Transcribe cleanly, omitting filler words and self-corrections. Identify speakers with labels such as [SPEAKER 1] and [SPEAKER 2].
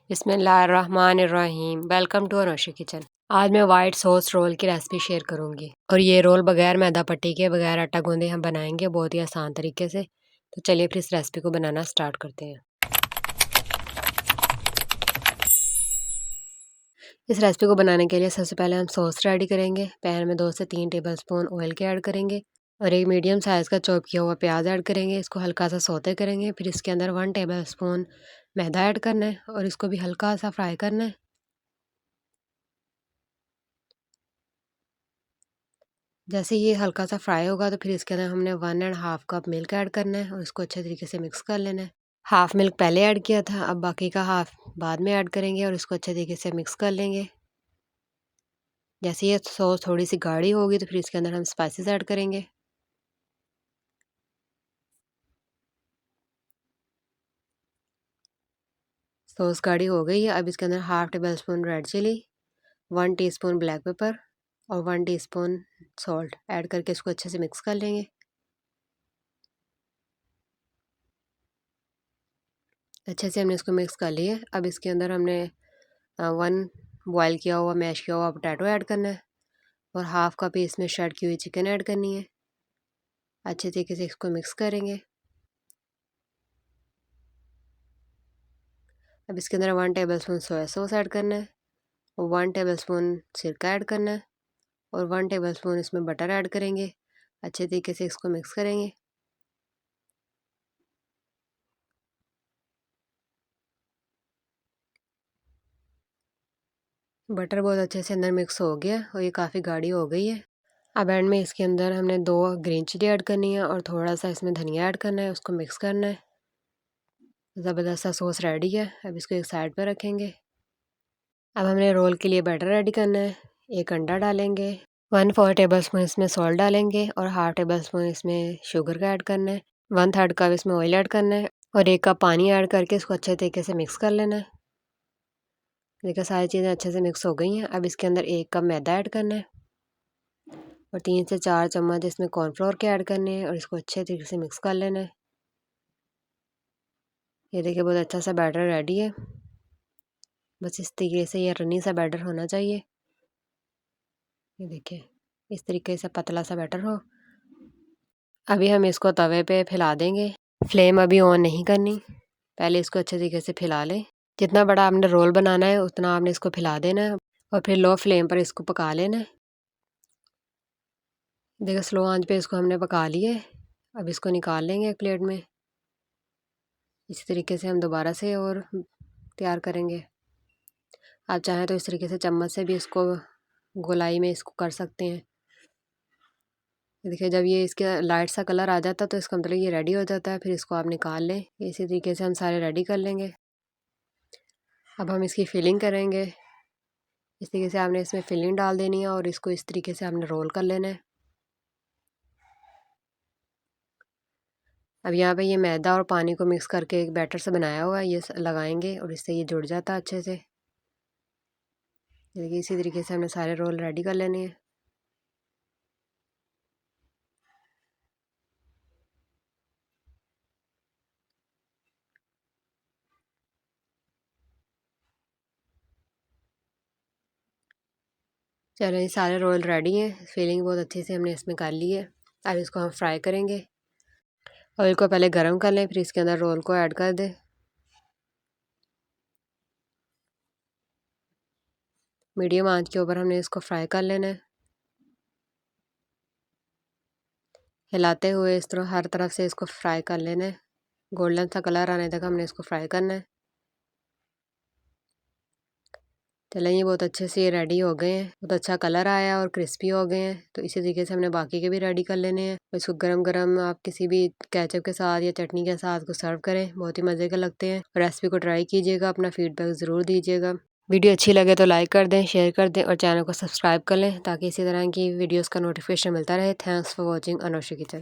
[SPEAKER 1] बिस्मिल्लाहिर्रहमानिर्रहीम। Welcome to Anoshi kitchen. आज मैं वाइट सॉस रोल की रेसिपी शेयर करूंगी और ये रोल बगैर मैदा पट्टी के बगैर आटा गूंदे हम बनाएंगे बहुत ही आसान तरीके से। तो चलिए फिर इस रेसिपी को बनाना स्टार्ट करते हैं। इस रेसिपी को बनाने के लिए सबसे पहले हम सॉस रेडी करेंगे। पैन में 2 से 3 टेबलस्पून ऑयल के ऐड करेंगे और एक मीडियम साइज़ का चॉप किया हुआ प्याज ऐड करेंगे। इसको हल्का सा सौते करेंगे। फिर इसके अंदर 1 टेबलस्पून मैदा ऐड करना है और इसको भी हल्का सा फ्राई करना है। जैसे ये हल्का सा फ्राई होगा तो फिर इसके अंदर हमने 1.5 कप मिल्क ऐड करना है और इसको अच्छे तरीके से मिक्स कर लेना है। हाफ मिल्क पहले ऐड किया था, अब बाकी का हाफ बाद में ऐड करेंगे और इसको अच्छे तरीके से मिक्स कर लेंगे। जैसे ये सॉस थोड़ी सी गाढ़ी होगी तो फिर इसके अंदर हम स्पाइसेस ऐड करेंगे। सॉस गाढ़ी हो गई है। अब इसके अंदर half tablespoon red chilli, 1 teaspoon black pepper और 1 टीस्पून सॉल्ट ऐड करके इसको अच्छे से मिक्स कर लेंगे। अच्छे से हमने इसको मिक्स कर लिया। अब इसके अंदर हमने 1 बॉयल किया हुआ मैश किया हुआ पोटैटो ऐड करना है और हाफ कप इसमें शर्ट की हुई चिकन ऐड करनी है। अच्छे तरीके से इसको मिक्स करेंगे। अब इसके अंदर 1 टेबलस्पून सोया सॉस ऐड करना है और 1 टेबलस्पून सिरका ऐड करना है और 1 टेबलस्पून इसमें बटर ऐड करेंगे। अच्छे तरीके से इसको मिक्स करेंगे। बटर बहुत अच्छे से अंदर मिक्स हो गया और ये काफ़ी गाढ़ी हो गई है। अब एंड में इसके अंदर हमने 2 ग्रीन चिली ऐड करनी है और थोड़ा सा इसमें धनिया ऐड करना है, उसको मिक्स करना है। ज़बरदस्त सा सॉस रेडी है। अब इसको एक साइड पर रखेंगे। अब हमने रोल के लिए बैटर रेडी करना है। 1 अंडा डालेंगे, 1/4 टेबलस्पून इसमें सॉल्ट डालेंगे और हाफ टेबलस्पून इसमें शुगर का ऐड करना है। 1/3 कप इसमें ऑयल ऐड करना है और 1 कप पानी ऐड करके इसको अच्छे तरीके से मिक्स कर लेना है। देखिए सारी चीज़ें अच्छे से मिक्स हो गई हैं। अब इसके अंदर 1 कप मैदा ऐड करना है और 3 से 4 चम्मच इसमें कॉर्नफ्लोर के ऐड करने हैं और इसको अच्छे तरीके से मिक्स कर लेना है। ये देखिए बहुत अच्छा सा बैटर रेडी है। बस इस तरीके से ये रनी सा बैटर होना चाहिए। ये देखिए इस तरीके से पतला सा बैटर हो। अभी हम इसको तवे पे फैला देंगे। फ्लेम अभी ऑन नहीं करनी, पहले इसको अच्छे तरीके से फैला लें। जितना बड़ा आपने रोल बनाना है उतना आपने इसको फैला देना है और फिर लो फ्लेम पर इसको पका लेना है। देखो स्लो आंच पे इसको हमने पका लिए। अब इसको निकाल लेंगे एक प्लेट में। इसी तरीके से हम दोबारा से और तैयार करेंगे। आप चाहें तो इस तरीके से चम्मच से भी इसको गोलाई में इसको कर सकते हैं। देखिए जब ये इसका लाइट सा कलर आ जाता है तो इसका मतलब ये रेडी हो जाता है। फिर इसको आप निकाल लें। इसी तरीके से हम सारे रेडी कर लेंगे। अब हम इसकी फिलिंग करेंगे। इस तरीके से आपने इसमें फिलिंग डाल देनी है और इसको इस तरीके से आपने रोल कर लेना है। अब यहाँ पे ये मैदा और पानी को मिक्स करके एक बैटर से बनाया हुआ है, ये लगाएंगे और इससे ये जुड़ जाता है अच्छे से। देखिए इसी तरीके से हमने सारे रोल रेडी कर लेने हैं। चलो ये सारे रोल रेडी हैं। फिलिंग बहुत अच्छे से हमने इसमें कर ली है। अब इसको हम फ्राई करेंगे। ऑयल को पहले गर्म कर लें, फिर इसके अंदर रोल को ऐड कर दें। मीडियम आंच के ऊपर हमने इसको फ्राई कर लेना है, हिलाते हुए इस तरह हर तरफ से इसको फ्राई कर लेना है। गोल्डन सा कलर आने तक हमने इसको फ्राई करना है। चलें ये बहुत अच्छे से ये रेडी हो गए हैं। बहुत अच्छा कलर आया और क्रिस्पी हो गए हैं। तो इसी तरीके से हमने बाकी के भी रेडी कर लेने हैं। इसको गरम गरम आप किसी भी केचप के साथ या चटनी के साथ को सर्व करें, बहुत ही मज़े के लगते हैं। रेसिपी को ट्राई कीजिएगा, अपना फीडबैक ज़रूर दीजिएगा। वीडियो अच्छी लगे तो लाइक कर दें, शेयर कर दें और चैनल को सब्सक्राइब कर लें ताकि इसी तरह की वीडियोज़ का नोटिफिकेशन मिलता रहे। Thanks for watching Anoshi kitchen.